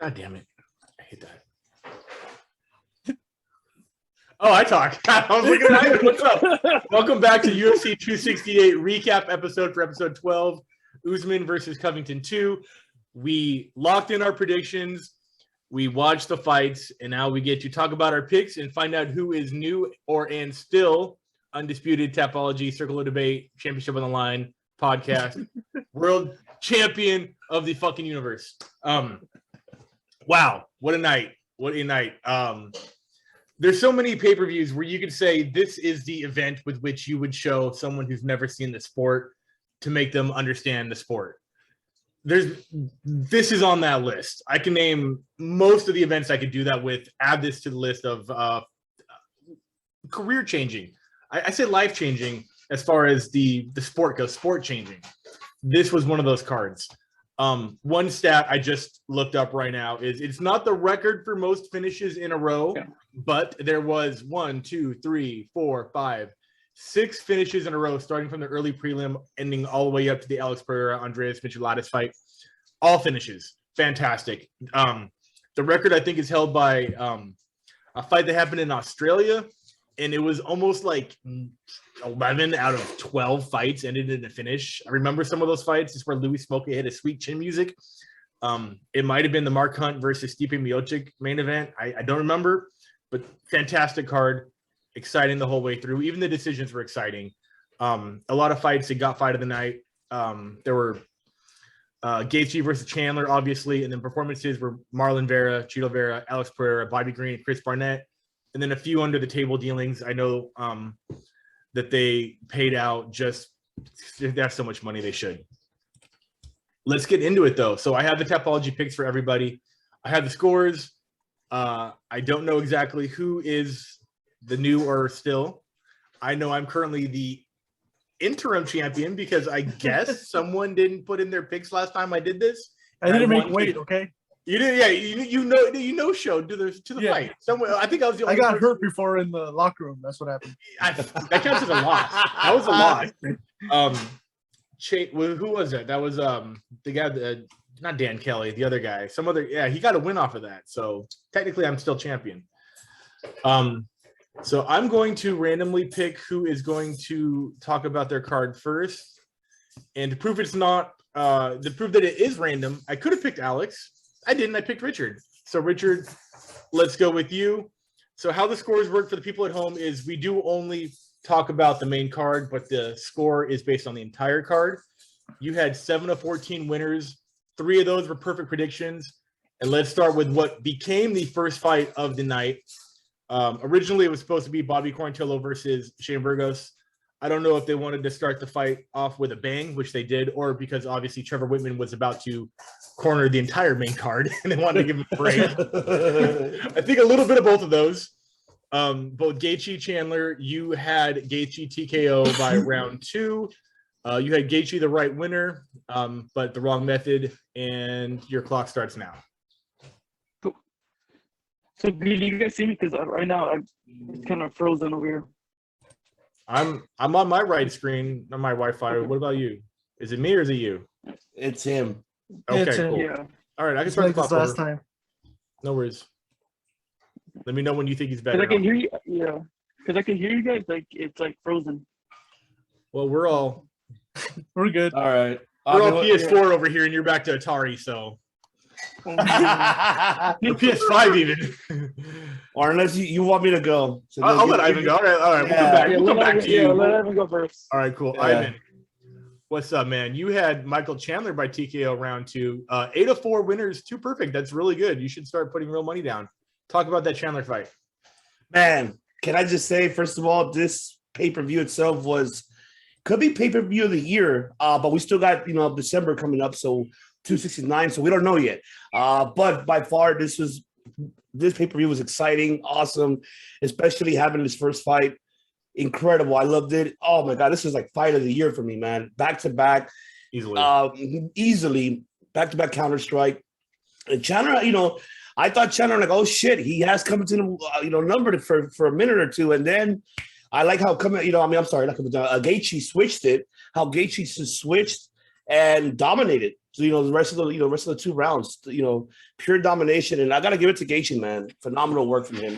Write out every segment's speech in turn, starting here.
God damn it. I hate that. Oh, I talk. I was looking at Ivan. What's up? Welcome back to UFC 268 recap episode for episode 12, Usman versus Covington 2. We locked in our predictions. We watched the fights, and now we get to talk about our picks and find out who is new and still undisputed Tapology Circle of Debate Championship on the Line podcast world champion of the fucking universe. Wow, what a night. What a night. There's so many pay-per-views where you could say this is the event with which you would show someone who's never seen the sport to make them understand the sport. This is on that list. I can name most of the events I could do that with, add this to the list of career-changing. I say life-changing as far as the sport goes, sport-changing. This was one of those cards. One stat I just looked up right now is it's not the record for most finishes in a row, but there was 1, 2, 3, 4, 5, 6 finishes in a row, starting from the early prelim, ending all the way up to the Alex Pereira, Andreas Micheladas fight. All finishes. Fantastic. The record, I think, is held by a fight that happened in Australia, and it was almost like 11 out of 12 fights ended in a finish. I remember some of those fights. It's where Louis Smokey hit a sweet chin music. It might have been the Mark Hunt versus Stipe Miocic main event. I don't remember, but fantastic card. Exciting the whole way through. Even the decisions were exciting. A lot of fights that got fight of the night. There were Geichi versus Chandler, obviously, and then performances were Marlon Vera, Chito Vera, Alex Pereira, Bobby Green, and Chris Barnett, and then a few under the table dealings. I know that they paid out they have so much money they should. Let's get into it though. So I have the Tapology picks for everybody. I have the scores. I don't know exactly who is the new or still. I know I'm currently the interim champion because I guess someone didn't put in their picks last time I did this. I didn't make weight, okay? You did, yeah. You showed to the fight. Someone, I think I was the only. I got hurt before in the locker room. That's what happened. That counts as a loss. That was a loss. Who was that? That was the guy, not Dan Kelly, the other guy. Some other, yeah. He got a win off of that. So technically, I'm still champion. So I'm going to randomly pick who is going to talk about their card first, and to prove it's not, to prove that it is random, I could have picked Alex. I didn't. I picked Richard. So Richard, let's go with you. So how the scores work for the people at home is we do only talk about the main card, but the score is based on the entire card. You had 7 of 14 winners. 3 of those were perfect predictions. And let's start with what became the first fight of the night. Originally, it was supposed to be Bobby Corantillo versus Jamburgos. I don't know if they wanted to start the fight off with a bang, which they did, or because obviously Trevor Whitman was about to corner the entire main card and they wanted to give him a break. I think a little bit of both of those. Both Geichi, Chandler, you had Geichi TKO by round 2. You had Geichi the right winner, but the wrong method, and your clock starts now. So do you guys see me? Because right now it's kind of frozen over here. I'm on my right screen on my Wi-Fi. What about you? Is it me or is it you? It's him. Okay, It's him. cool. Yeah. All right, I can start Like the this clock last over. time. No worries. Let me know when you think he's better. Because I can hear you. Yeah. Because I can hear you guys. Like it's like frozen. Well, we're all We're good. All right. PS4 over here, and you're back to Atari, so PS5 even. Or unless you want me to go. So I'll let Ivan go. All right. We'll come back. Yeah, We'll come back to you. let Evan go first. All right, cool. Yeah. Ivan, what's up, man? You had Michael Chandler by TKO round 2. 8 of 4 winners, 2 perfect. That's really good. You should start putting real money down. Talk about that Chandler fight. Man, can I just say, first of all, this pay-per-view itself could be pay-per-view of the year, but we still got, December coming up, so 269, so we don't know yet. But by far, this pay-per-view was exciting, awesome, especially having this first fight. Incredible. I loved it. Oh my God, this is like fight of the year for me, man. Back-to-back. Easily. Back-to-back Counter-Strike. And Chandler, I thought Chandler, like, oh shit, he has come to numbered for a minute or two. And then I like how Geichi switched it, how Geichi switched and dominated. So, the rest of the 2 rounds, pure domination. And I got to give it to Geichi, man. Phenomenal work from him.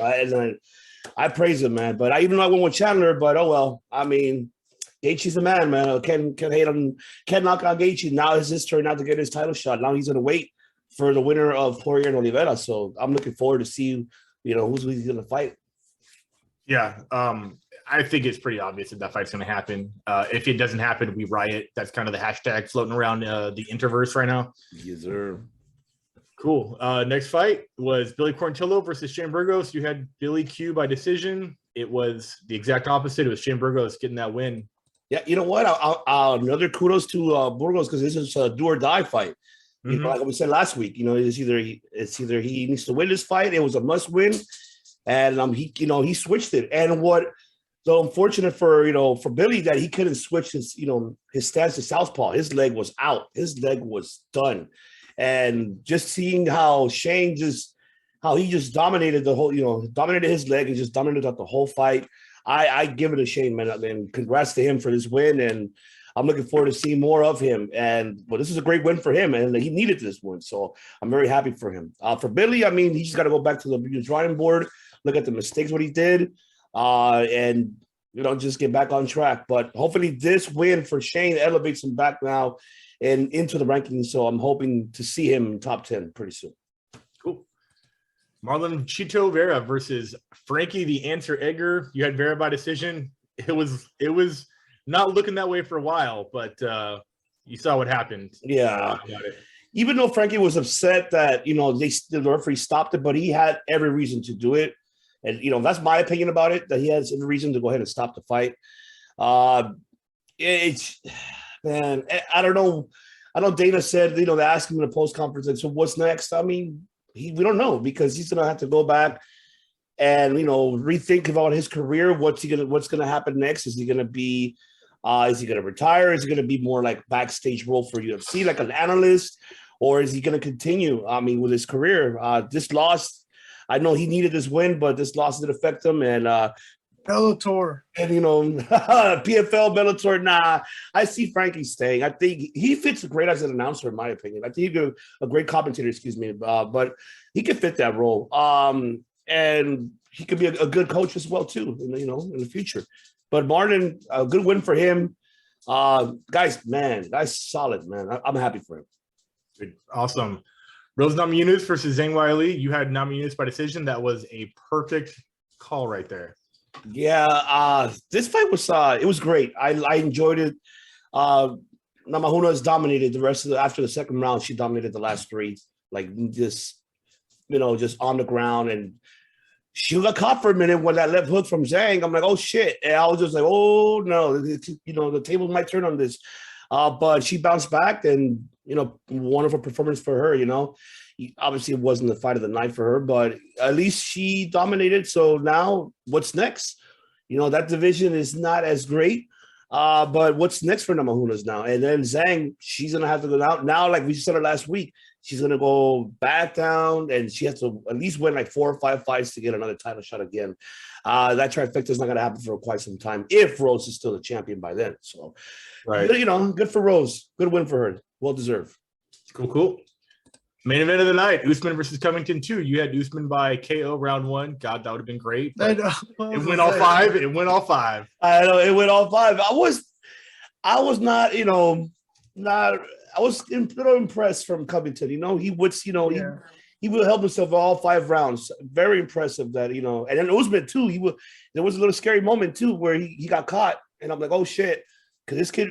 I praise him, man. But even though I went with Chandler, but oh well. I mean, Geichi's the man, man. Can't hate him. Can't knock on Geichi. Now it's his turn now to get his title shot. Now he's going to wait for the winner of Poirier and Oliveira. So I'm looking forward to see, who's going to fight. Yeah. I think it's pretty obvious that fight's going to happen. If it doesn't happen, we riot. That's kind of the hashtag floating around the interverse right now. Yes, sir. Cool. Next fight was Billy Corantillo versus Jamburgos. You had Billy Q by decision. It was the exact opposite. It was Jamburgos getting that win. Yeah, you know what? Another kudos to Burgos because this is a do or die fight. Like we said last week, it's either he needs to win this fight. It was a must win, and he switched it. And what so unfortunate for Billy that he couldn't switch his his stance to southpaw. His leg was out. His leg was done. And just seeing how Shane how he just dominated the whole, dominated his leg and just dominated the whole fight. I give it a Shane, man. And congrats to him for this win. And I'm looking forward to seeing more of him. But this is a great win for him, and he needed this win. So I'm very happy for him. For Billy, I mean, he just got to go back to the drawing board, look at the mistakes, what he did, and just get back on track. But hopefully this win for Shane elevates him back now and into the rankings. So I'm hoping to see him in top 10 pretty soon. Cool. Marlon Chito Vera versus Frankie the Answer Egger. You had Vera by decision. It was not looking that way for a while, but you saw what happened. Yeah. Even though Frankie was upset that the referee stopped it, but he had every reason to do it. And that's my opinion about it, that he has every reason to go ahead and stop the fight. Man, I don't know. I know Dana said, they asked him in the post conference, like, so what's next? I mean, we don't know because he's gonna have to go back and rethink about his career. What's gonna happen next? Is he gonna retire? Is he gonna be more like backstage role for UFC, like an analyst, or is he gonna continue? I mean, with his career, this loss. I know he needed this win, but this loss did affect him. And Bellator. And PFL, Bellator. Nah, I see Frankie staying. I think he fits great as an announcer, in my opinion. I think he'd be a great commentator. Excuse me, but he could fit that role. And he could be a good coach as well too. In the future. But Marlon, a good win for him. Guys, solid, man. I'm happy for him. Good. Awesome. Rose Namajunas versus Zhang Weili. You had Namajunas by decision. That was a perfect call right there. Yeah, this fight was it was great. I enjoyed it. Namajunas dominated the rest of after the second round. She dominated the last 3, like just on the ground, and she got caught for a minute when that left hook from Zhang. I'm like, oh shit, and I was just like, oh no, the table might turn on this. But she bounced back, and wonderful performance for her. Obviously it wasn't the fight of the night for her, but at least she dominated. So now what's next? That division is not as great. But what's next for Namajunas now? And then Zhang, she's gonna have to go out now. Like we said it last week, she's gonna go back down, and she has to at least win like 4 or 5 fights to get another title shot again. That trifecta is not gonna happen for quite some time if Rose is still the champion by then. So, right. Good for Rose. Good win for her. Well deserved. Cool. Main event of the night, Usman versus Covington 2. You had Usman by KO round 1. God, that would have been great. It went all 5. It went all 5. I know, it went all 5. I was not, I was a little impressed from Covington. He would, he would help himself all 5 rounds. Very impressive that, and then Usman too, there was a little scary moment too where he got caught. And I'm like, oh shit, could this be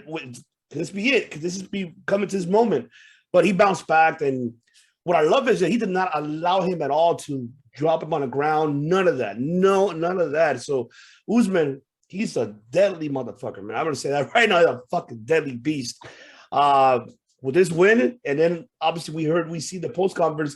it? Could this be coming to this moment? But he bounced back, and what I love is that he did not allow him at all to drop him on the ground. None of that. No, none of that. So Usman, he's a deadly motherfucker, man. I'm going to say that right now. He's a fucking deadly beast. With this win, and then obviously we see the post-conference,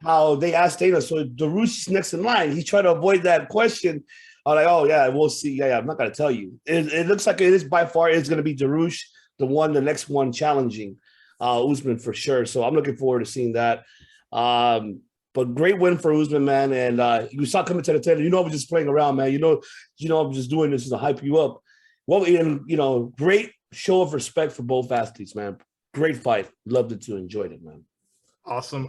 how they asked Dana, so Darush is next in line. He tried to avoid that question. I'm like, oh, yeah, we'll see. Yeah, I'm not going to tell you. It looks like it is by far is going to be Darush, the next one challenging Usman for sure. So I'm looking forward to seeing that. But great win for Usman, man. And you saw coming to the table. I was just playing around, man. I'm just doing this to hype you up. Well, great show of respect for both athletes, man. Great fight. Loved it too. Enjoyed it, man. Awesome.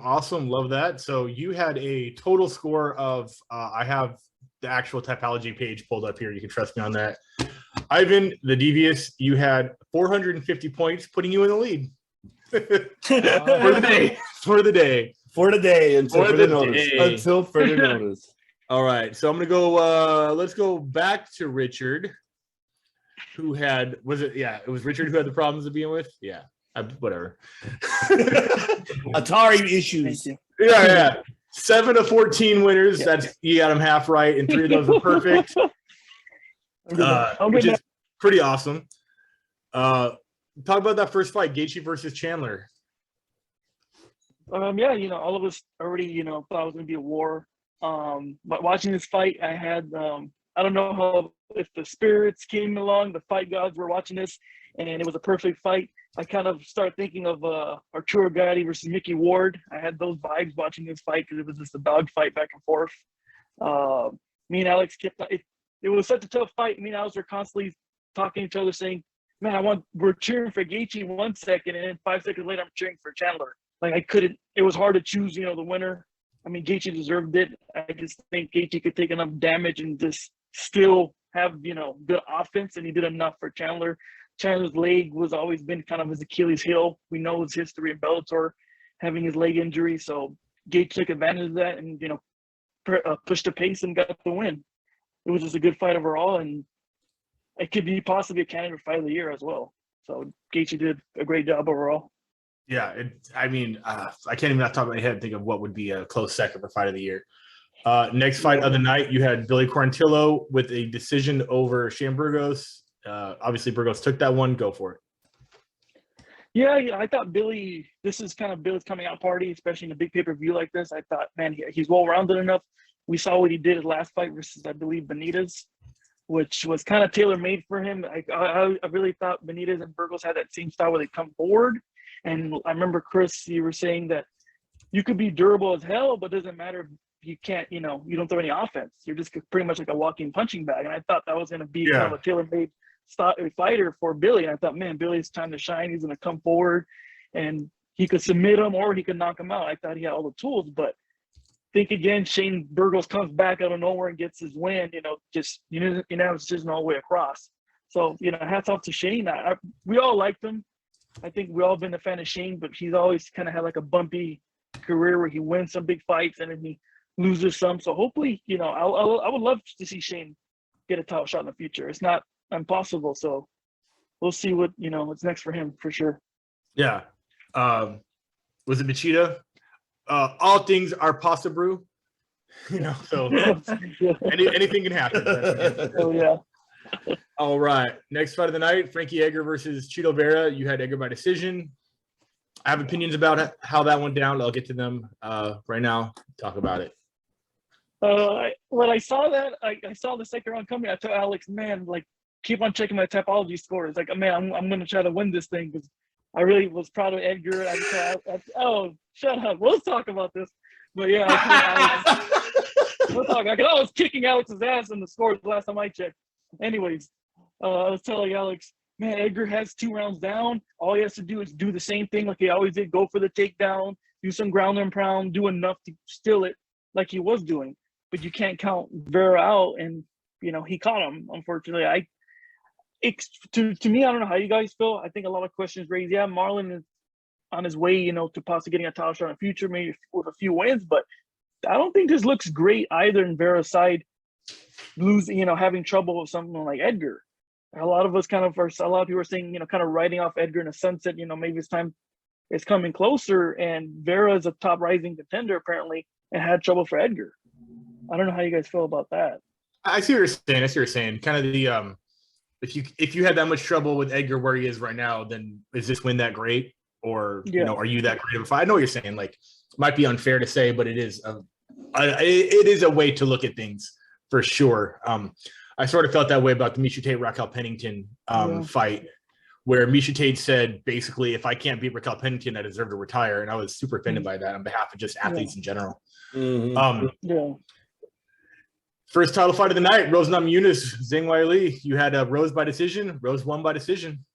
Love that. So you had a total score of I have the actual typology page pulled up here. You can trust me on that. Ivan, the devious, you had 450 points, putting you in the lead for the day. For the day. Until further notice. All right. So I'm gonna go. Let's go back to Richard, who had it was Richard who had the problems to begin with. Yeah. Whatever. Atari issues. Thank Yeah. 7 of 14 winners. That's you got them half right, and 3 of those were perfect. Which is pretty awesome. Talk about that first fight, Geichi versus Chandler. Yeah, all of us already, thought it was gonna be a war. But watching this fight, I had I don't know if the spirits came along, the fight gods were watching this, and it was a perfect fight. I kind of started thinking of Arturo Gatti versus Mickey Ward. I had those vibes watching this fight because it was just a dog fight back and forth. Me and Alex kept it was such a tough fight. Me and Alex were constantly talking to each other, saying, "Man, we're cheering for Geichi 1 second, and then 5 seconds later, I'm cheering for Chandler." Like I couldn't. It was hard to choose, the winner. I mean, Geichi deserved it. I just think Geichi could take enough damage and just still have, good offense, and he did enough for Chandler. Chandler's leg was always been kind of his Achilles heel. We know his history in Bellator, having his leg injury. So Geichi took advantage of that and, pushed the pace and got the win. It was just a good fight overall, and it could be possibly a candidate for fight of the year as well. So Geichi did a great job overall. Yeah, I can't even talk about my head and think of what would be a close second for fight of the year. Next fight of the night, you had Billy Corantillo with a decision over Jamburgos. Obviously, Burgos took that one. Go for it. Yeah, I thought this is kind of Billy's coming out party, especially in a big pay-per-view like this. I thought, man, he's well-rounded enough. We saw what he did his last fight versus, I believe, Benitez, which was kind of tailor-made for him. I really thought Benitez and Burgos had that same style where they come forward. And I remember, Chris, you were saying that you could be durable as hell, but it doesn't matter if you can't, you don't throw any offense. You're just pretty much like a walking punching bag. And I thought that was going to be kind of a tailor-made fighter for Billy. And I thought, man, Billy's time to shine. He's going to come forward and he could submit him or he could knock him out. I thought he had all the tools, but think again, Shane Burgos comes back out of nowhere and gets his win, it's just all the way across. So, hats off to Shane. We all liked him. I think we all been a fan of Shane, but he's always kind of had like a bumpy career where he wins some big fights and then he loses some. So hopefully, I would love to see Shane get a title shot in the future. It's not impossible. So we'll see what's next for him for sure. Yeah. Was it Machida? All things are possible, so anything can happen. Oh, yeah. All right. Next fight of the night, Frankie Edgar versus Chito Vera. You had Edgar by decision. I have opinions about how that went down. I'll get to them right now. Talk about it. When I saw that, I saw the second round coming. I told Alex, man, keep on checking my typology scores. Man, I'm going to try to win this thing because I really was proud of Edgar. Oh, shut up. We'll talk about this. But yeah, I was kicking Alex's ass in the scores the last time I checked. Anyways, I was telling Alex, man, Edgar has 2 rounds down. All he has to do is do the same thing like he always did. Go for the takedown, do some ground and pound, do enough to steal it like he was doing. But you can't count Vera out, and he caught him. Unfortunately, to me, I don't know how you guys feel. I think a lot of questions raised. Yeah, Marlon is on his way, to possibly getting a title shot in the future, maybe with a few wins. But I don't think this looks great either in Vera's side. Losing, having trouble with something like Edgar. A lot of people are saying, kind of riding off Edgar in a sunset. Maybe his time is coming closer, and Vera is a top rising contender apparently, and had trouble for Edgar. I don't know how you guys feel about that. I see what you're saying. Kind of the if you had that much trouble with Edgar where he is right now, then is this win that great, or are you that great of a fight? I know what you're saying. Like, it might be unfair to say, but it is a way to look at things. For sure. I sort of felt that way about the Miesha Tate Raquel Pennington fight, where Miesha Tate said, basically, if I can't beat Raquel Pennington, I deserve to retire. And I was super offended by that on behalf of just athletes in general. First title fight of the night, Rose Namajunas, Zhang Weili. You had Rose by decision. Rose won by decision.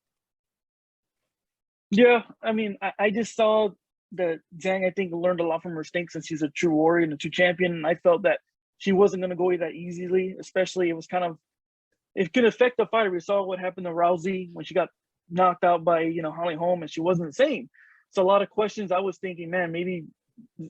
Yeah, I mean, I just saw that Zhang, I think, learned a lot from her mistakes since she's a true warrior and a true champion. And I felt that she wasn't going to go away that easily, especially it was kind of, it could affect the fight. We saw what happened to Rousey when she got knocked out by, Holly Holm, and she wasn't the same. So a lot of questions I was thinking, man, maybe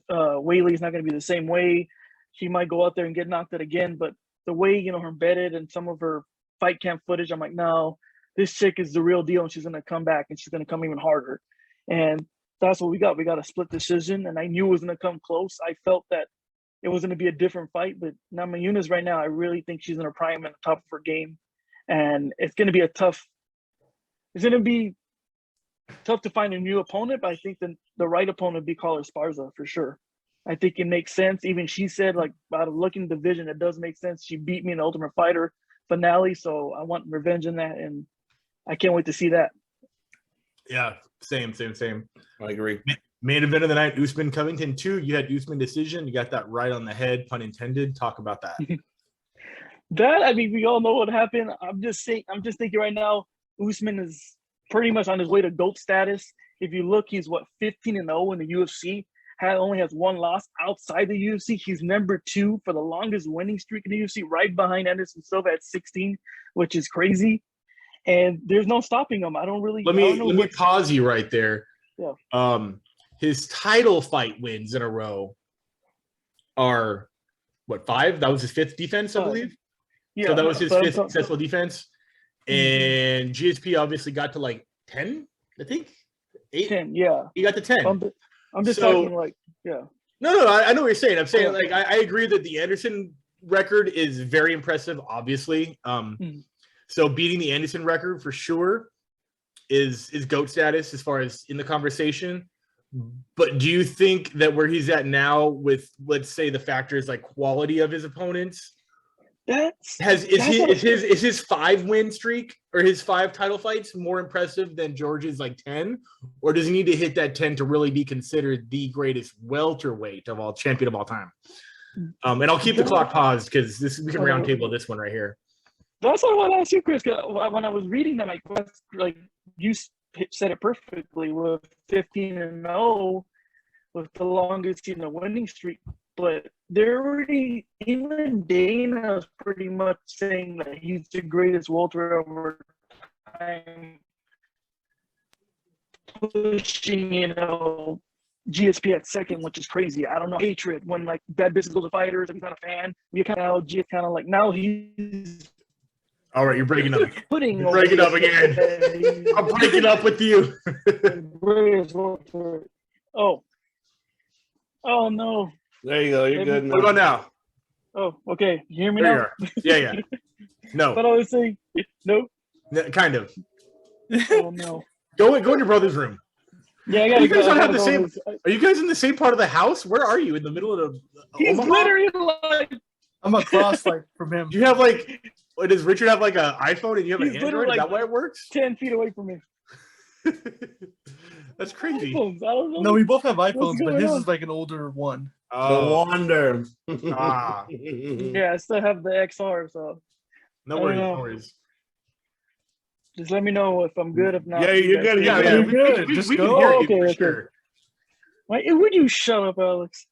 Whaley's not going to be the same way. She might go out there and get knocked out again. But the way, her embedded and some of her fight camp footage, I'm like, no, this chick is the real deal, and she's going to come back, and she's going to come even harder. And that's what we got. We got a split decision, and I knew it was going to come close. I felt that it was going to be a different fight, but Namajunas right now, I really think she's in her prime and the top of her game, and it's going to be it's going to be tough to find a new opponent, but I think the right opponent would be Collar Esparza for sure. I think it makes sense. Even she said, like, out of looking at the division, it does make sense. She beat me in the Ultimate Fighter finale, so I want revenge in that, and I can't wait to see that. Yeah, same. I agree. Main event of the night, Usman Covington 2. You had Usman decision. You got that right on the head, pun intended. Talk about that. That, I mean, we all know what happened. I'm just thinking right now, Usman is pretty much on his way to GOAT status. If you look, he's 15-0 in the UFC. Only has one loss outside the UFC. He's number 2 for the longest winning streak in the UFC, right behind Anderson Silva at 16, which is crazy. And there's no stopping him. Let me pause you right there. Yeah. His title fight wins in a row are 5? That was his 5th defense, I believe. Yeah. So that was his 5th successful defense. And GSP obviously got to 10, I think. 8. 10, yeah. He got to 10. I'm just talking yeah. No, I know what you're saying. I'm saying I agree that the Anderson record is very impressive, obviously. So beating the Anderson record for sure is GOAT status as far as in the conversation. But do you think that where he's at now with, let's say, the factors like quality of his opponents, is his 5-win streak or his 5 title fights more impressive than George's 10? Or does he need to hit that 10 to really be considered the greatest welterweight champion of all time? And I'll keep the clock paused because we can round table this one right here. That's what I want to ask you, Chris. When I was reading them, you said it perfectly with 15-0 with the longest winning streak. But even Dana's pretty much saying that he's the greatest welterweight over time, pushing GSP at second, which is crazy. I don't know, hatred when bad business goes to fighters and he's not a fan. We kind of now he's. All right, you're breaking up. You're breaking up again. I'm breaking up with you. Oh no. There you go. You're good now. What about now? Oh, okay. You hear me now? Yeah. No. But I was saying, no. Kind of. Oh no. Go in your brother's room. Yeah, I gotta go. Are you guys in the same part of the house? Where are you? In the middle of He's Omaha? literally I'm across from him. Do you have does Richard have an iPhone and you have an Android? Is that why it works? 10 feet away from me. That's crazy. iPhones, I don't know. No, we both have iPhones, but his is an older one. No wonder. Yeah, I still have the XR, so. No worries. Just let me know if I'm good. If not, yeah, you're good. Yeah, you're good. We Just can go. hear you Okay, for okay. sure. Why would you shut up, Alex?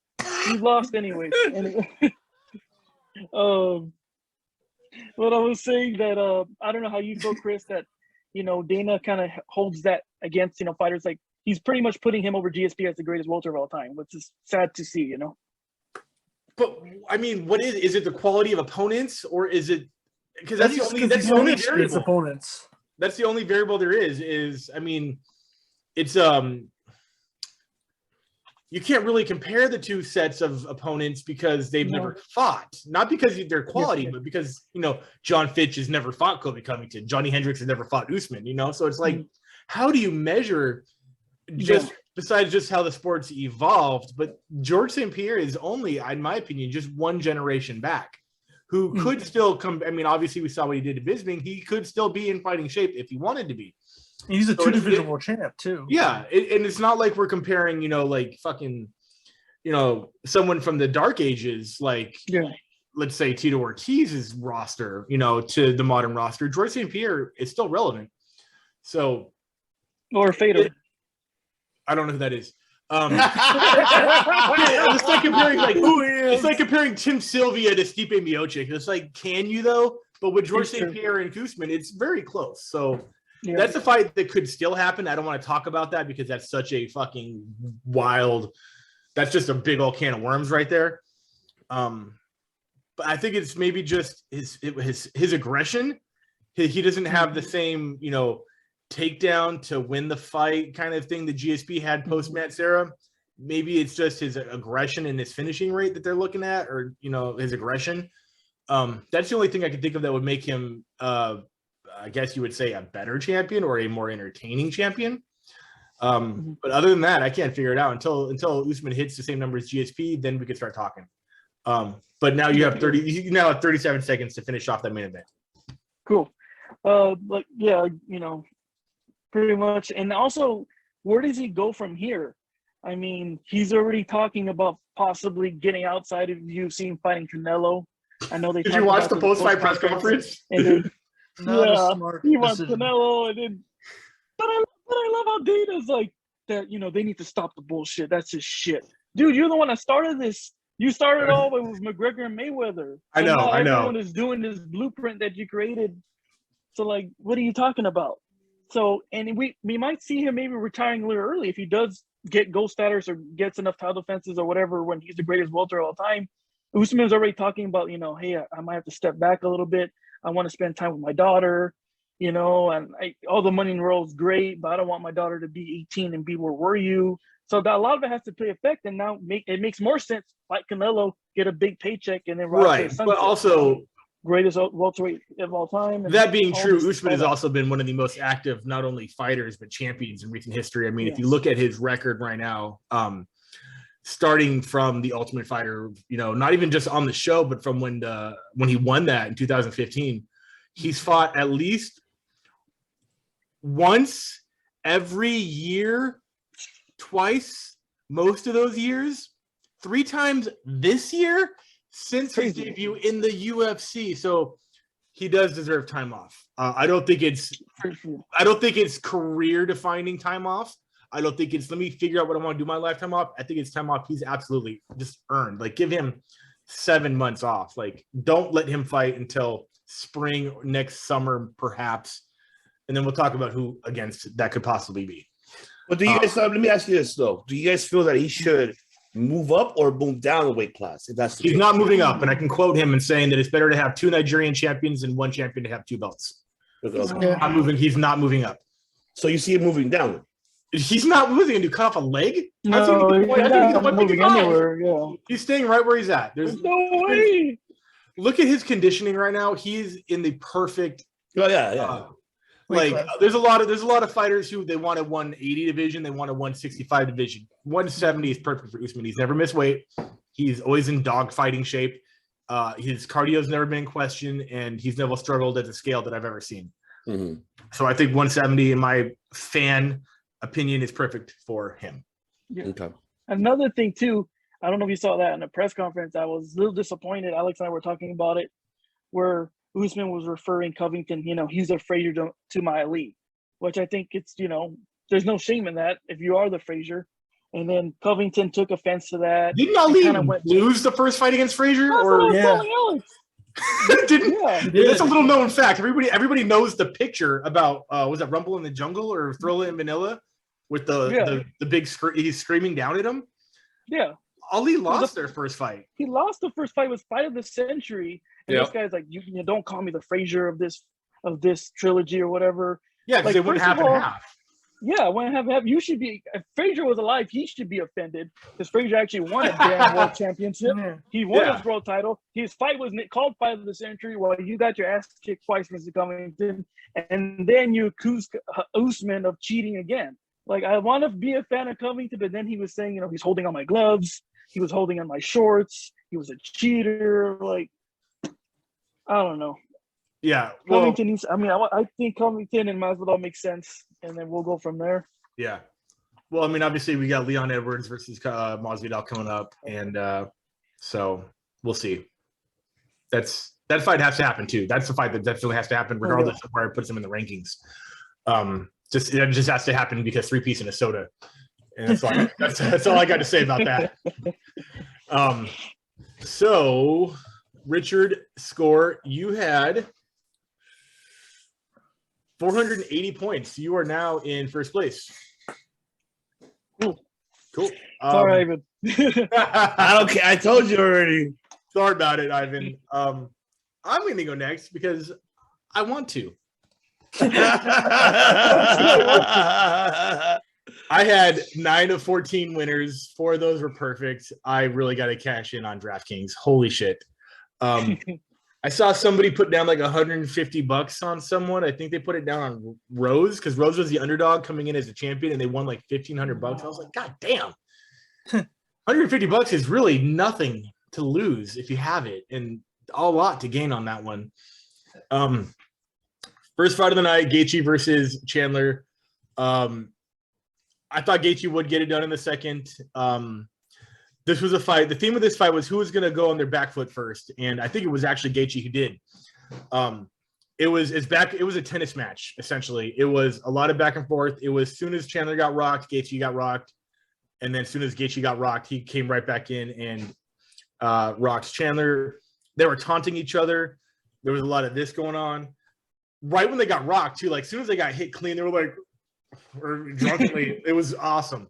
You lost anyway. But I was saying that I don't know how you feel, Chris, that Dana kind of holds that against fighters. He's pretty much putting him over GSP as the greatest welter of all time, which is sad to see. But I mean, what is it? The quality of opponents, or is it because that's the only variable. Opponents. That's the only variable there is. I mean, it's you can't really compare the two sets of opponents because they've never fought. Not because they're quality, but because, John Fitch has never fought Kobe Covington. Johnny Hendricks has never fought Usman, So it's how do you measure besides just how the sport's evolved? But George St. Pierre is only, in my opinion, just one generation back who could still come. I mean, obviously we saw what he did to Bisping. He could still be in fighting shape if he wanted to be. He's a 2-division world champ too. Yeah, and it's not like we're comparing, someone from the dark ages, let's say Tito Ortiz's roster, to the modern roster. George St. Pierre is still relevant. So, or Fedor. I don't know who that is. It's like comparing it's like comparing Tim Sylvia to Stipe Miocic. It's like, can you though? But with George St. Pierre and Usman, it's very close. So that's a fight that could still happen. I don't want to talk about that because that's such a fucking wild. That's just a big old can of worms right there. But I think it's maybe just his aggression. He doesn't have the same, takedown to win the fight kind of thing the GSP had post Matt Serra. Maybe it's just his aggression and his finishing rate that they're looking at, or his aggression. That's the only thing I can think of that would make him, I guess you would say, a better champion or a more entertaining champion. But other than that, I can't figure it out until Usman hits the same number as GSP. Then we could start talking. But now you have 37 seconds to finish off that main event. Cool. But yeah, pretty much. And also, where does he go from here? I mean, he's already talking about possibly getting outside of UFC and fighting Canelo. I know they. Did you watch the post-fight press conference? And then, Not a smart he wants decision. Canelo, and then. But I love how Dana's like that. They need to stop the bullshit. That's just shit, dude. You're the one that started this. You started all with McGregor and Mayweather. I know. Everyone is doing this blueprint that you created. So, like, what are you talking about? So, and we might see him maybe retiring a little early if he does get gold status or gets enough title defenses or whatever when he's the greatest welter of all time. Usman's already talking about, hey, I might have to step back a little bit. I want to spend time with my daughter, and all the money in the world is great, but I don't want my daughter to be 18 and be, where were you? So a lot of it has to play effect, and now it makes more sense. Like Canelo, get a big paycheck and then right. But also, greatest welterweight of all time. That being true, Usman has also been one of the most active, not only fighters but champions in recent history. I mean, if you look at his record right now, starting from the Ultimate Fighter, not even just on the show, but from when he won that in 2015, he's fought at least once every year, twice, most of those years, 3 times this year since his debut in the UFC. So he does deserve time off. I don't think it's career defining time off. I don't think it's let me figure out what I want to do my lifetime off. I think it's time off he's absolutely just earned. Like, give him 7 months off. Like, don't let him fight until spring next summer, perhaps. And then we'll talk about who against that could possibly be. But do you guys? Let me ask you this though: do you guys feel that he should move up or move down a weight class? If that's the he's case? not moving up, and I can quote him in saying that it's better to have 2 Nigerian champions and 1 champion to have 2 belts. Okay. I'm moving. He's not moving up. So you see him moving down. He's not moving. To cut off a leg? No, he's not moving anywhere. Yeah, he's staying right where he's at. There's no way. Look at his conditioning right now. He's in the perfect. Oh yeah. There's a lot of fighters who they want a 180 division, they want a 165 division. 170 is perfect for Usman. He's never missed weight. He's always in dog fighting shape. His cardio's never been in question, and he's never struggled at the scale that I've ever seen. Mm-hmm. So I think 170, in my fan opinion, is perfect for him. Yeah. Okay. Another thing too, I don't know if you saw that in the press conference. I was a little disappointed. Alex and I were talking about it, where Usman was referring Covington, he's a Frazier to my elite, which I think it's, there's no shame in that if you are the Frazier. And then Covington took offense to that. Didn't Ali lose the first fight against Frazier? That's a little known fact. Everybody knows the picture about was that Rumble in the Jungle or Thriller in Manila with the big he's screaming down at him. Yeah. Ali lost their first fight. He lost the first fight. It was fight of the century. And this guy's like, you don't call me the Frazier of this trilogy or whatever. Yeah, because they wouldn't have and half. Yeah, wouldn't have. You should be. If Frazier was alive, he should be offended because Frazier actually won a damn world championship. He won his world title. His fight was called fight of the century. While you got your ass kicked twice, Mr. Covington, and then you accuse Usman of cheating again. Like, I want to be a fan of Covington, but then he was saying, he's holding on my gloves. He was holding on my shorts. He was a cheater. Like, I don't know. Yeah. Well, Covington needs, I think Covington and Masvidal make sense, and then we'll go from there. Yeah. Well, obviously we got Leon Edwards versus Masvidal coming up, and so we'll see. That fight has to happen too. That's the fight that definitely has to happen, regardless of where it puts him in the rankings. It just has to happen because 3-piece and a soda. And that's all I got to say about that. So Richard, score, you had 480 points. You are now in first place. Cool. Sorry, Ivan. I don't care. I told you already. Sorry about it, Ivan. I'm going to go next because I want to. I had 9 of 14 winners. 4 of those were perfect. I really got to cash in on DraftKings. Holy shit. I saw somebody put down like $150 on someone. I think they put it down on Rose because Rose was the underdog coming in as a champion and they won like $1,500. I was like, God damn. $150 is really nothing to lose if you have it, and a lot to gain on that one. First fight of the night, Geichi versus Chandler. I thought Geichi would get it done in the second. This was a fight. The theme of this fight was who was going to go on their back foot first, and I think it was actually Geichi who did. It was a tennis match essentially. It was a lot of back and forth. It was as soon as Chandler got rocked, Geichi got rocked, and then as soon as Geichi got rocked, he came right back in and rocked Chandler. They were taunting each other. There was a lot of this going on. Right when they got rocked too, like as soon as they got hit clean, they were like, or drunkenly, it was awesome.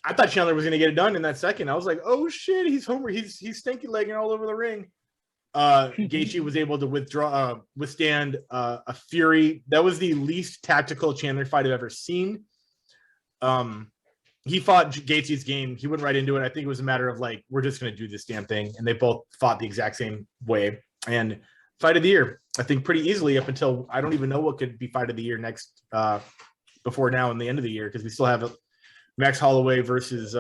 I thought Chandler was going to get it done in that second. I was like, oh shit, he's homer. He's stinky legging all over the ring. Geichi was able to withstand a fury. That was the least tactical Chandler fight I've ever seen. He fought Geichi's game. He went right into it. I think it was a matter of like, we're just going to do this damn thing. And they both fought the exact same way. And fight of the year, I think pretty easily up until I don't even know what could be fight of the year next before now and the end of the year, because we still have Max Holloway versus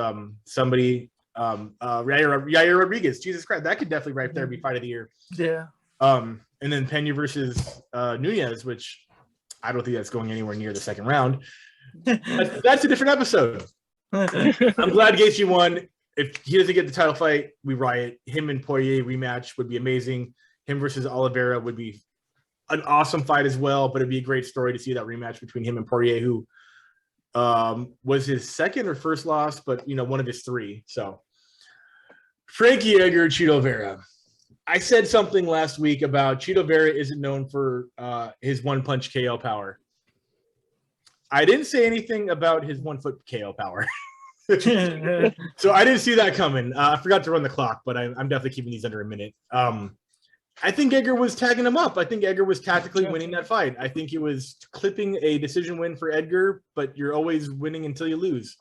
somebody, Yair Rodriguez. Jesus Christ, that could definitely right there be fight of the year. Yeah. And then Pena versus Nunez, which I don't think that's going anywhere near the second round. That's a different episode. I'm glad Geichi won. If he doesn't get the title fight, we riot. Him and Poirier rematch would be amazing. Him versus Oliveira would be an awesome fight as well, but it'd be a great story to see that rematch between him and Poirier, who was his second or first loss, but one of his 3. So Frankie Edgar, Chito Vera. I said something last week about Chito Vera isn't known for his one-punch KO power. I didn't say anything about his 1-foot KO power. So I didn't see that coming. I forgot to run the clock, but I'm definitely keeping these under a minute. I think Edgar was tagging him up. I think Edgar was tactically winning that fight. I think he was clipping a decision win for Edgar, but you're always winning until you lose.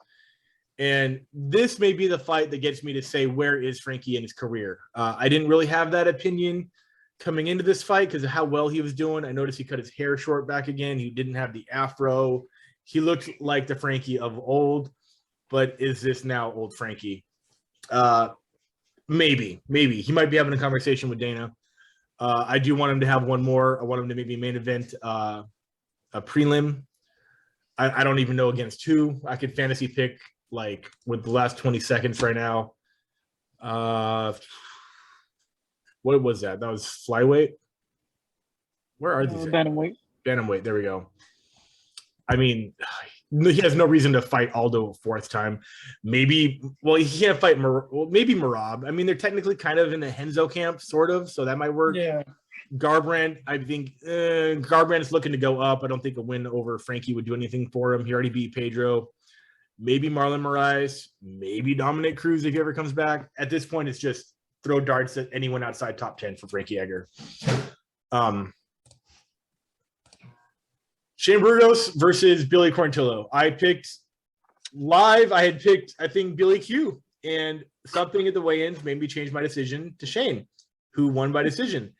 And this may be the fight that gets me to say, where is Frankie in his career? I didn't really have that opinion coming into this fight because of how well he was doing. I noticed he cut his hair short back again. He didn't have the afro. He looked like the Frankie of old, but is this now old Frankie? Maybe. He might be having a conversation with Dana. I do want him to have one more. I want him to maybe main event a prelim. I don't even know against who. I could fantasy pick like with the last 20 seconds right now. What was that? That was flyweight. Where are these? Bantamweight. Bantamweight. There we go. I mean, he has no reason to fight Aldo a 4th time. Maybe, well, he can't fight maybe Merab. I mean, they're technically kind of in the Henzo camp, sort of, so that might work. Yeah. Garbrandt, I think Garbrandt's looking to go up. I don't think a win over Frankie would do anything for him. He already beat Pedro. Maybe Marlon Moraes. Maybe Dominic Cruz if he ever comes back. At this point, it's just throw darts at anyone outside top 10 for Frankie Edgar. Jamburgos versus Billy Corantillo. I picked live. I had picked, I think, Billy Q. And something at the weigh-ins made me change my decision to Shane, who won by decision.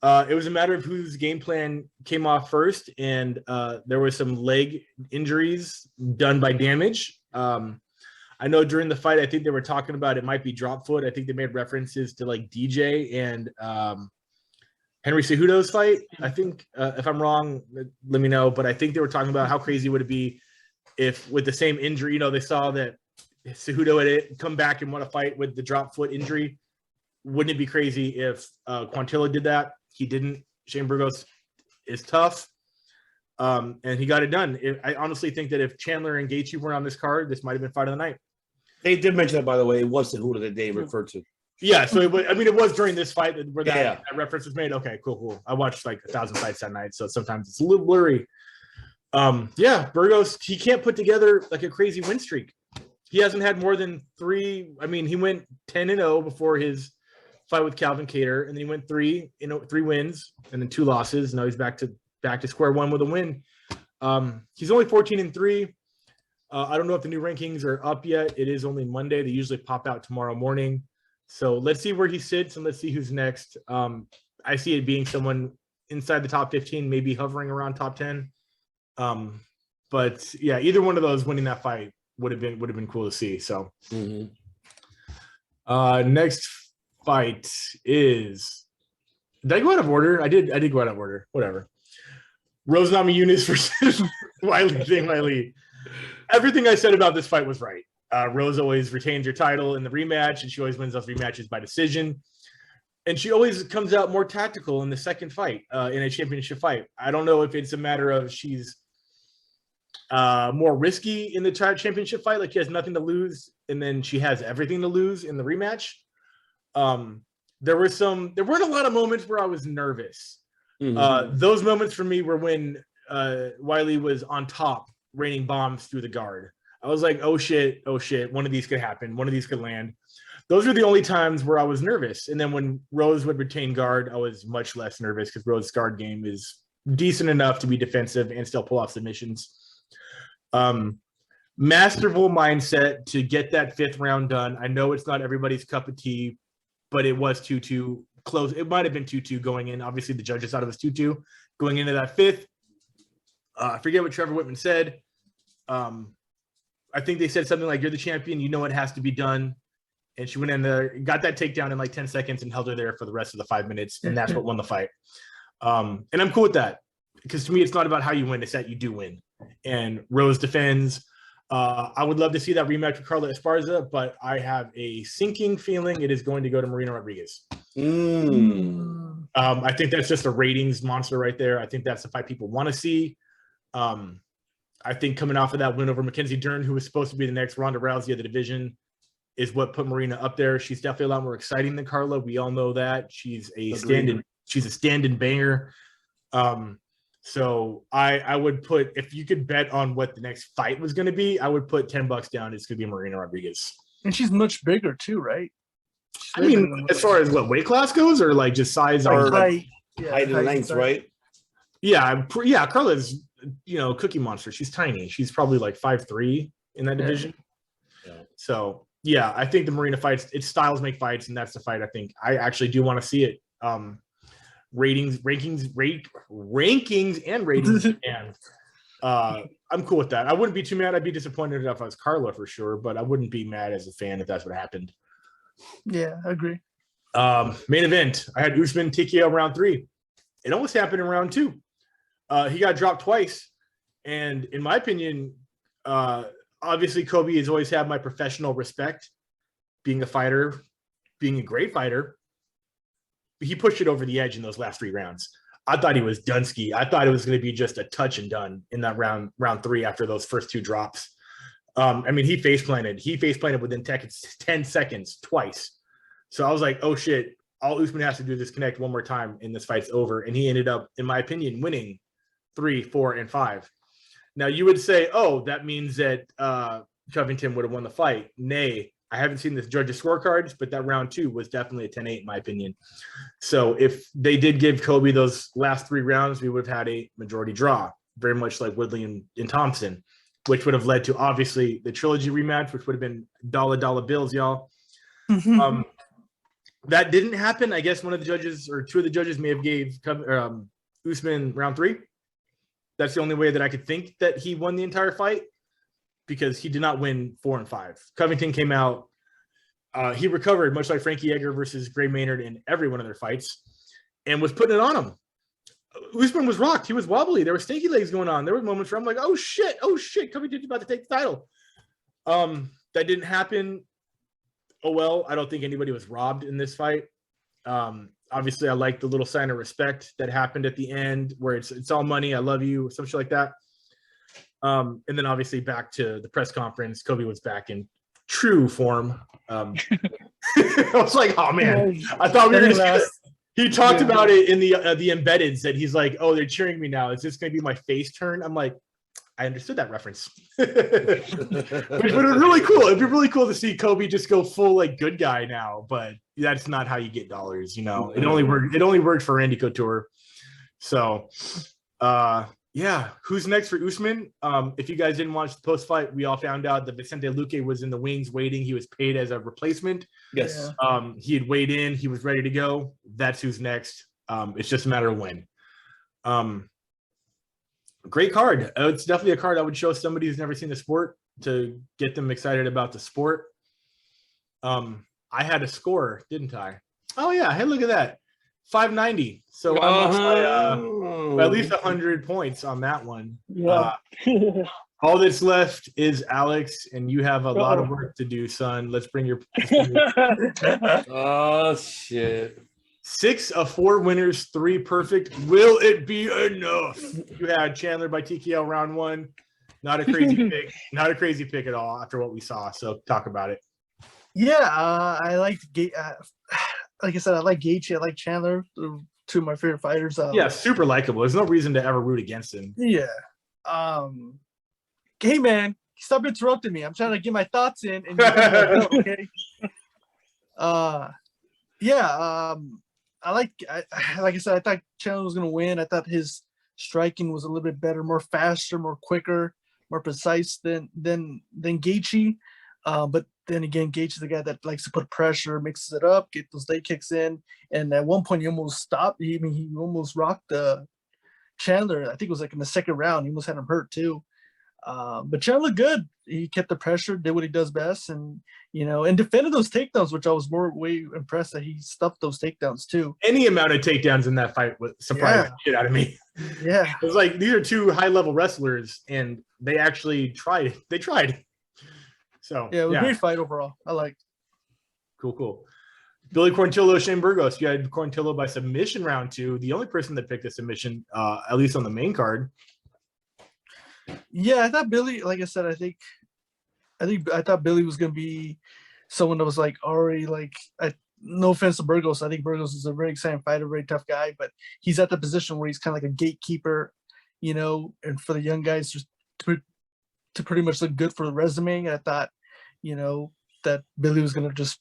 It was a matter of whose game plan came off first, and there were some leg injuries done by damage. I know during the fight, I think they were talking about it might be drop foot. I think they made references to like DJ and Henry Cejudo's fight. I think if I'm wrong, let me know. But I think they were talking about how crazy would it be if with the same injury, they saw that Cejudo had come back and won a fight with the drop foot injury. Wouldn't it be crazy if Cortillo did that? He didn't. Jamburgos is tough. And he got it done. I honestly think that if Chandler and Geichi weren't on this card, this might have been fight of the night. They did mention that, by the way. It was the Huda that they referred to. Yeah, so it was during this fight where that, Yeah. that reference was made. Okay, cool. I watched like 1,000 fights that night, so sometimes it's a little blurry. Yeah, Burgos, he can't put together like a crazy win streak. He hasn't had more than 3. I mean, he went 10-0 before his fight with Calvin Cater, and then he went 3 wins and then 2 losses. Now he's back to square one with a win. He's only 14-3. I don't know if the new rankings are up yet. It is only Monday. They usually pop out tomorrow morning. So let's see where he sits and let's see who's next. I see it being someone inside the top 15, maybe hovering around top 10. But yeah, either one of those winning that fight would have been cool to see. So next fight is, did I go out of order? I did go out of order. Whatever. Rose Namajunas versus Wiley. Everything I said about this fight was right. Rose always retains her title in the rematch, and she always wins those rematches by decision. And she always comes out more tactical in the second fight, in a championship fight. I don't know if it's a matter of she's more risky in the championship fight, like she has nothing to lose, and then she has everything to lose in the rematch. There weren't a lot of moments where I was nervous. Those moments for me were when Wiley was on top, raining bombs through the guard. I was like, oh shit, one of these could happen, one of these could land. Those are the only times where I was nervous. And then when Rose would retain guard, I was much less nervous because Rose's guard game is decent enough to be defensive and still pull off submissions. Masterful mindset to get that 5th round done. I know it's not everybody's cup of tea, but it was 2-2 close. It might have been 2-2 going in. Obviously, the judges thought it was 2-2 going into that 5th. I forget what Trevor Whitman said. I think they said something like, "You're the champion. You know it has to be done." And she went in there, got that takedown in like 10 seconds and held her there for the rest of the 5 minutes. And that's what won the fight. And I'm cool with that because to me, it's not about how you win. It's that you do win. And Rose defends. I would love to see that rematch with Carla Esparza, but I have a sinking feeling it is going to go to Marina Rodriguez. I think that's just a ratings monster right there. I think that's the fight people want to see. I think coming off of that win over Mackenzie Dern, who was supposed to be the next Ronda Rousey of the division, is what put Marina up there. She's definitely a lot more exciting than Carla. We all know that. She's a stand-in banger. So I would put, if you could bet on what the next fight was going to be, I would put $10 down. It's going to be Marina Rodriguez. And she's much bigger too, right? I mean, as far as what weight class goes, or like just size or or height, height and length, right? Yeah, Carla's, cookie monster. She's tiny. She's probably like 5'3" in that division. Yeah. So yeah, I think the Marina fights, it's styles make fights, and that's the fight I think I actually do want to see it. Rankings, and I'm cool with that. I wouldn't be too mad. I'd be disappointed if I was Carla for sure, but I wouldn't be mad as a fan if that's what happened. Yeah, I agree. Main event, I had Usman TKO round 3. It almost happened in round 2. He got dropped twice, and in my opinion, obviously Kobe has always had my professional respect, being a fighter, being a great fighter. He pushed it over the edge in those last 3 rounds. I thought he was Dunsky. I thought it was going to be just a touch and done in that round 3 after those first 2 drops. I mean, he face planted within 10 seconds twice. So I was like, oh shit, all Usman has to do is connect one more time and this fight's over. And he ended up, in my opinion, winning 3, 4, and 5. Now you would say, oh, that means that Covington would have won the fight. Nay, I haven't seen the judges' scorecards, but that round 2 was definitely a 10-8 in my opinion. So if they did give Kobe those last 3 rounds, we would have had a majority draw, very much like Woodley and Thompson, which would have led to obviously the trilogy rematch, which would have been dollar bills, y'all. That didn't happen. I guess one of the judges or 2 of the judges may have gave Usman round 3. That's the only way that I could think that he won the entire fight, because he did not win 4 and 5. Covington came out. He recovered, much like Frankie Edgar versus Gray Maynard in every one of their fights, and was putting it on him. Usman was rocked. He was wobbly. There were stinky legs going on. There were moments where I'm like, oh shit, Covington's about to take the title. That didn't happen. Oh well, I don't think anybody was robbed in this fight. Obviously, I like the little sign of respect that happened at the end, where it's all money. I love you, some shit like that. And then obviously back to the press conference, Kobe was back in true form. I was like, oh man, I thought we were going to. He talked about it in the embeddeds that he's like, oh, they're cheering me now. Is this going to be my face turn? I'm like, I understood that reference. But it was really cool. It'd be really cool to see Kobe just go full like good guy now, but that's not how you get dollars, you know. It only worked for Randy Couture. So yeah, who's next for Usman? If you guys didn't watch the post-fight, we all found out that Vicente Luque was in the wings waiting. He was paid as a replacement. Yes. He had weighed in. He was ready to go. That's who's next. It's just a matter of when. Great card. It's definitely a card I would show somebody who's never seen the sport to get them excited about the sport. I had a score, didn't I? Oh, yeah. Hey, look at that. 590. So I'm up by at least 100 points on that one. Yeah. All that's left is Alex, and you have a lot of work to do, son. Let's bring your Oh shit. 6 of 4 winners, 3 perfect. Will it be enough? You had Chandler by TKO round 1. Not a crazy pick. Not a crazy pick at all after what we saw. So talk about it. Yeah, I liked like I said, I like Geichi, I like Chandler, 2 of my favorite fighters. Yeah, super likable. There's no reason to ever root against him. Yeah. Hey man, stop interrupting me. I'm trying to get my thoughts in, and okay. Yeah. Like I said, I thought Chandler was gonna win. I thought his striking was a little bit better, more faster, more quicker, more precise than Geichi. But then again, Geichi's the guy that likes to put pressure, mixes it up, get those leg kicks in. And at one point, he almost stopped. He almost rocked Chandler. I think it was like in the second round. He almost had him hurt too. But Chandler looked good. He kept the pressure, did what he does best, and and defended those takedowns, which I was way impressed that he stuffed those takedowns too. Any amount of takedowns in that fight would surprise the shit out of me. Yeah, it was like these are 2 high-level wrestlers, and they actually tried. They tried. So yeah, it was a great fight overall. I liked. Cool. Billy Cortillo, Jamburgos. You had Corantillo by submission round 2. The only person that picked a submission, at least on the main card. Yeah, I thought Billy. Like I said, I thought Billy was gonna be someone that was like already like. No offense to Burgos, I think Burgos is a very exciting fighter, very tough guy, but he's at the position where he's kind of like a gatekeeper, and for the young guys just to pretty much look good for the resume. I thought, that Billy was gonna just,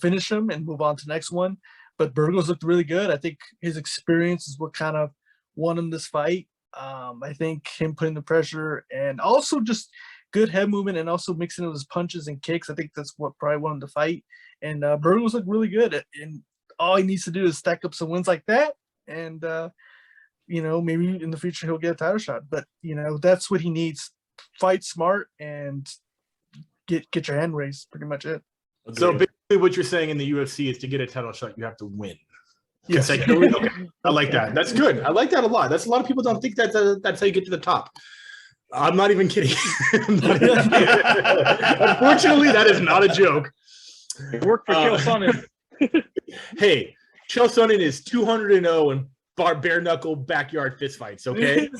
finish him and move on to the next one. But Burgos looked really good. I think his experience is what kind of won him this fight. I think him putting the pressure and also just good head movement and also mixing with his punches and kicks. I think that's what probably won him the fight. And Burgos looked really good. And all he needs to do is stack up some wins like that. And, maybe in the future he'll get a title shot. But, that's what he needs. Fight smart and get your hand raised. Pretty much it. Agreed. So basically what you're saying in the UFC is to get a title shot, you have to win. Yes. Okay. I like that. That's good. I like that a lot. That's a lot of people don't think that's how you get to the top. I'm not even kidding. Unfortunately, that is not a joke. It worked for Chael Sonnen. Hey, Chael Sonnen is 200-0 in bare knuckle backyard fistfights. Okay.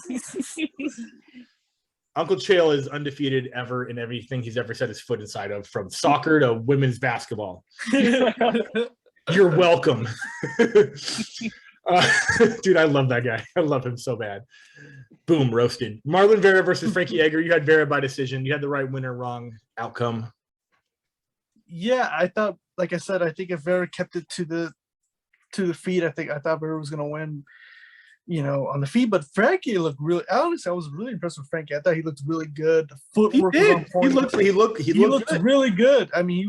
Uncle Chael is undefeated ever in everything he's ever set his foot inside of, from soccer to women's basketball. You're welcome. Dude, I love that guy. I love him so bad. Boom, roasted. Marlon Vera versus Frankie Edgar. You had Vera by decision. You had the right winner, wrong outcome. Yeah, I thought, like I said, I think if Vera kept it to the feet, I thought Vera was gonna win, on the feet. But Frankie looked really. Honestly, I was really impressed with Frankie. I thought he looked really good. The footwork was on point. He looked good. Really good. I mean,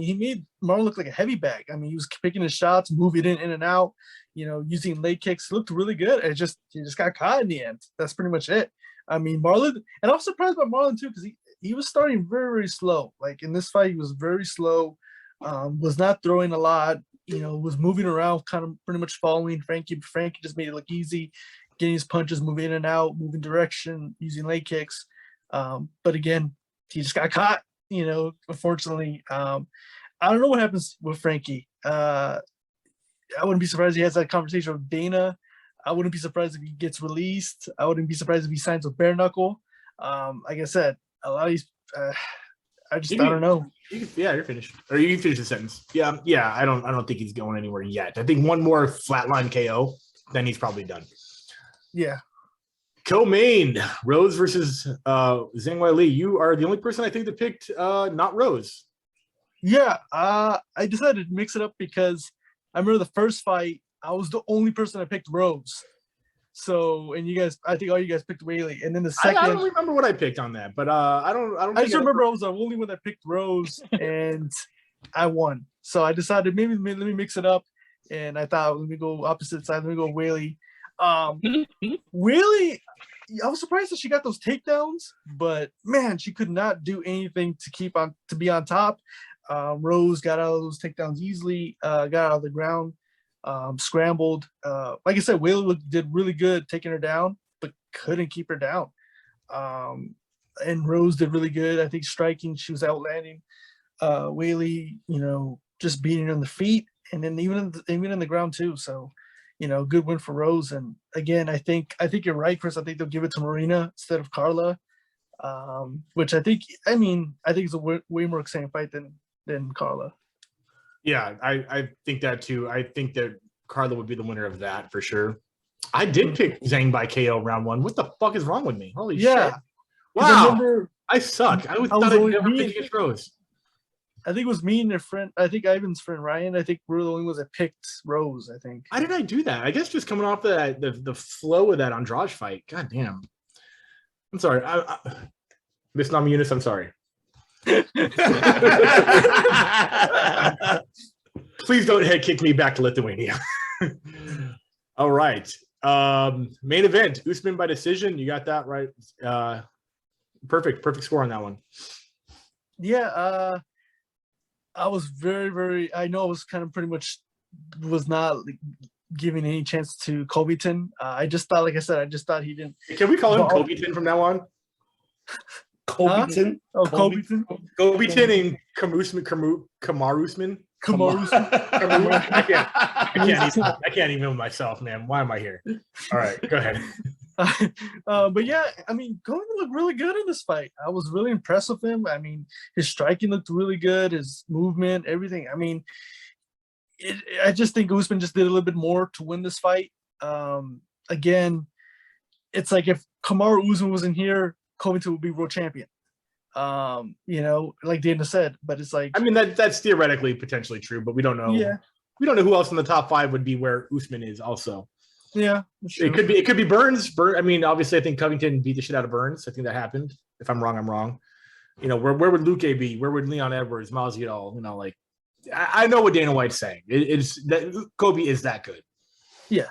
he made Marlon look like a heavy bag. I mean, he was picking his shots, moving in and out. Using leg kicks. Looked really good. He just got caught in the end. That's pretty much it. I mean, Marlon, and I was surprised by Marlon too, because he was starting very, very slow. Like in this fight, he was very slow. Was not throwing a lot. Was moving around, kind of pretty much following Frankie. Frankie just made it look easy, getting his punches, moving in and out, moving direction, using leg kicks. But again, he just got caught. Unfortunately, I don't know what happens with Frankie. I wouldn't be surprised if he has that conversation with Dana. I wouldn't be surprised if he gets released. I wouldn't be surprised if he signs with Bare Knuckle. Like I said, a lot of these, I don't know. You're finished. Or you can finish the sentence. Yeah. I don't think he's going anywhere yet. I think one more flatline KO, then he's probably done. Yeah. Co-main, Rose versus Zhang Weili. You are the only person I think that picked not Rose. Yeah. I decided to mix it up because I remember the first fight, I was the only person that picked Rose. So, and you guys, I think all you guys picked Weili. And then the second, I don't remember what I picked on that, but I don't. I just remember I was the only one that picked Rose, and I won. So I decided maybe let me mix it up, and I thought let me go opposite side. Let me go Weili. Weili, I was surprised that she got those takedowns, but man, she could not do anything to be on top. Rose got out of those takedowns easily. Got out of the ground. Scrambled. Like I said, Weili did really good taking her down, but couldn't keep her down. And Rose did really good. I think striking, she was outlanding Weili, just beating her on the feet, and then even in the ground too. So, good win for Rose. And again, I think you're right, Chris. I think they'll give it to Marina instead of Carla, which I think it's a way more exciting fight than Carla. Yeah, I think that too. I think that Carla would be the winner of that for sure. I did pick Zhang by KO round 1. What the fuck is wrong with me? Holy shit. Wow. I suck. I thought I'd never pick against Rose. I think it was me and your friend. I think Ivan's friend Ryan. I think we're the only ones that picked Rose, I think. Why did I do that? I guess just coming off the flow of that Andrade fight. God damn. I'm sorry. Miss Namajunas, I'm sorry. Please don't head kick me back to Lithuania. All right. Main event, Usman by decision. You got that right. Perfect score on that one. Yeah, I was very I know I was kind of pretty much was not giving any chance to Covington. I just thought, like I said, he didn't. Can we call him Covington from now on? Covington? Huh? Oh, Covington. Covington and Kamaru Usman. I can't even with myself, man. Why am I here? All right, go ahead. But yeah, Covington looked really good in this fight. I was really impressed with him. His striking looked really good, his movement, everything. I just think Usman just did a little bit more to win this fight. Again, it's like if Kamaru Usman wasn't here, Covington would be world champion. Like Dana said, but it's like that's theoretically potentially true, but we don't know. Yeah, we don't know who else in the top 5 would be where Usman is. Also, yeah, it could be Burns. Obviously, I think Covington beat the shit out of Burns. I think that happened. If I'm wrong, I'm wrong. Where would Luque be? Where would Leon Edwards, Masvidal? I know what Dana White's saying. It's that Kobe is that good. Yeah.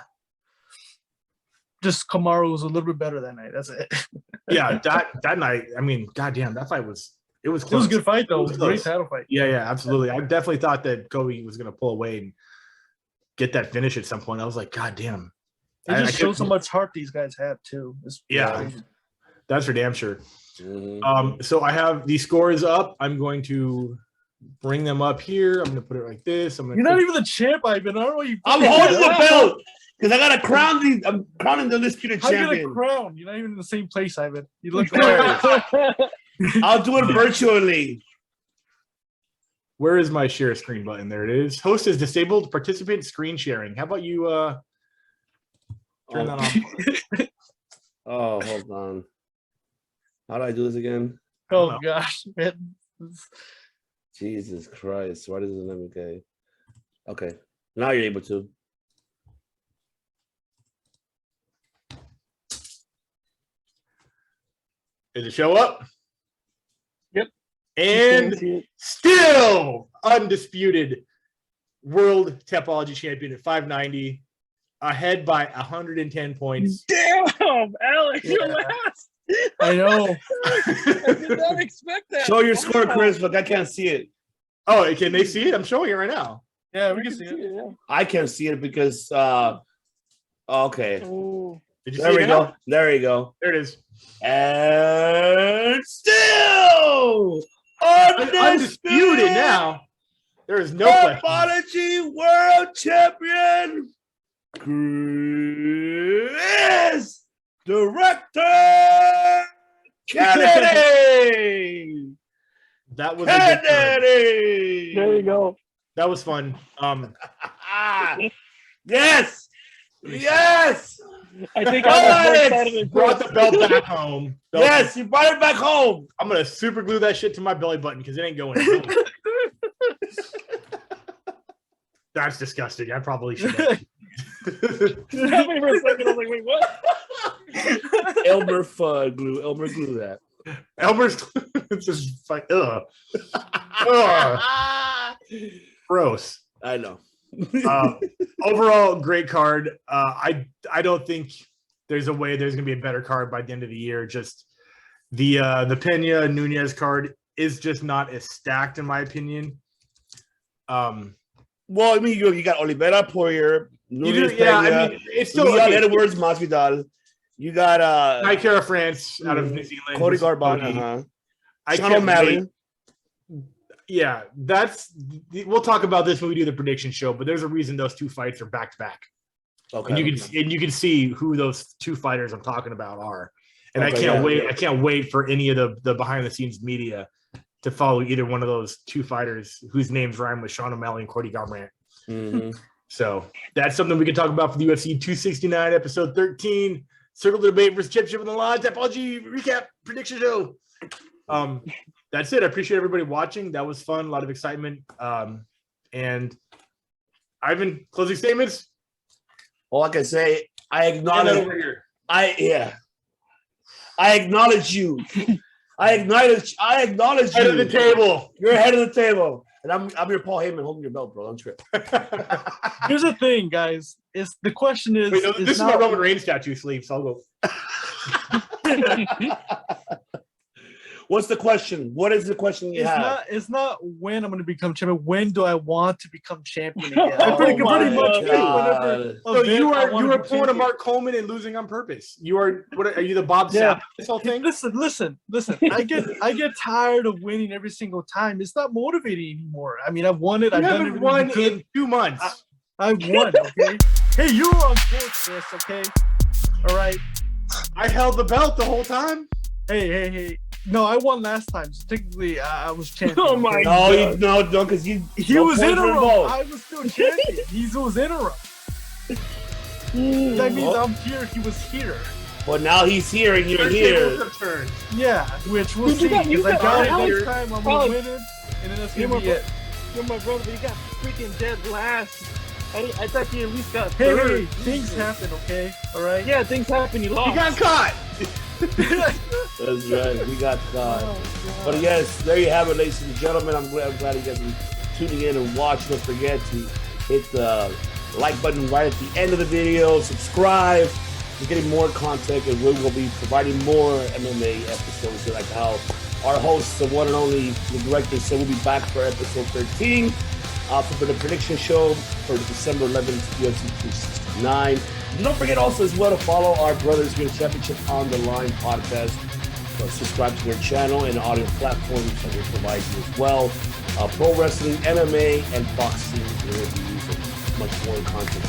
Just Kamaru was a little bit better that night. That's it. Yeah, that night. Goddamn, that fight was close. It was a good fight though. It was a great title fight. Yeah, absolutely. I definitely thought that Kobe was going to pull away and get that finish at some point. I was like, God damn. It just shows how much heart these guys have too. That's for damn sure. Mm-hmm. So I have the scores up. I'm going to bring them up here. I'm going to put it like this. You're not even the champ, Ivan. I don't know what you. I'm holding the belt because I got to crown these. I'm crowning the undisputed champion. How you gonna crown? You're not even in the same place, Ivan. You look. I'll do it virtually. Where is my share screen button? There it is. Host is disabled. Participant screen sharing. How about you turn that on? Oh, hold on. How do I do this again? Oh gosh, man. Jesus Christ. Why doesn't it let me go? Okay. Now you're able to. Did it show up? Yep. And still undisputed world topology champion at 590, ahead by 110 points. Damn, Alex, you're last. I know. I did not expect that. Show your score, Chris, but I can't see it. Oh, can they see it? I'm showing it right now. Yeah, we can see it. Yeah. I can't see it because okay. Oh. Did you There see we it go. now? There you go. There it is. And still Undisputed now. There is no question. Apology World Champion Chris Director Kennedy. That was a good card. Kennedy. There you go. That was fun. Yes. Yes. I think Alex I was more excited than Brought Chris. the belt back home. Yes, you brought it back home. I'm gonna super glue that shit to my belly button because it ain't going. That's disgusting. I probably should. It happened for a second. I was like, wait, what? Elmer glue. Elmer glue that. Elmer's it's just like ugh. Ugh. Gross. I know. Overall, great card. I don't think there's a way there's gonna be a better card by the end of the year. Just the Pena Nunez card is just not as stacked in my opinion. Well, I mean, you got Oliveira, Poirier, Nunez, yeah, Pena, I mean, it's still Leon okay. Edwards, Masvidal. You got Naikara France out of New Zealand. Cody versus Garbrandt. Cody. I Sean can't O'Malley. wait. Yeah, we'll talk about this when we do the prediction show. But there's a reason those two fights are back to back, Okay. and you can see who those two fighters I'm talking about are. And Okay, I can't yeah, wait. yeah. I can't wait for any of the behind the scenes media to follow either one of those two fighters whose names rhyme with Sean O'Malley and Cody Garbrandt. Mm-hmm. So that's something we can talk about for the UFC 269 episode 13. Circle the debate versus championship in the line. Typology recap prediction show. That's it. I appreciate everybody watching. That was fun. A lot of excitement. And Ivan, closing statements. All I can say, I Hand that acknowledge. over here. I acknowledge you. I acknowledge Head you. of the table. You're ahead of the table. And I'm your Paul Heyman holding your belt, bro. Don't trip. Here's the thing, guys. The question is, Wait, no, is this is not, my Roman Reigns statue sleeve, so I'll go. What's the question? What is the question you have? it's not when I'm going to become champion. When do I want to become champion again? Oh pretty my much think God. whenever. So you I are wanna be pulling a champion. Mark Coleman and losing on purpose. You are what are you the Bob Yeah. Sapp this whole thing? Listen. I get tired of winning every single time. It's not motivating anymore. I mean, I've won it. You I've done haven't it. won in 2 months. I've won. Okay. Hey, you were on course, Chris. Okay. All right. I held the belt the whole time. Hey. No, I won last time. So technically, I was champion. Oh my okay? No, because he Was no interim. points I was still champion. He was interim. That means I'm here. He was here. But now he's here and you're Your here. tables have turned. Yeah, which we'll Dude, you see. got- you Because I got- got it Alex, this time. I'm Alex. gonna win it, and then that's You're gonna my, be it. you're my brother, but you got freaking dead last. I thought you at least got Hey, third. things happen. Okay, all right. Yeah, things happen. You lost. You got caught. That's right. We got God. Oh, God. But yes, there you have it, ladies and gentlemen. I'm glad you guys are tuning in and watching. Don't forget to hit the like button right at the end of the video. Subscribe. We're getting more content, and we will be providing more MMA episodes. Like how our host, the one and only, the director, said we'll be back for episode 13 for the prediction show for December 11th, UFC 269. And don't forget also as well to follow our Brothers World Championship on the Line podcast. Subscribe to their channel and audio platforms that we provide you as well. Pro wrestling, MMA, and boxing interviews and much more content.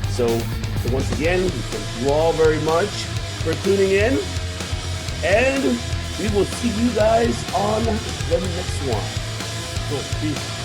So once again, we thank you all very much for tuning in. And we will see you guys on the next one. Cool. Peace.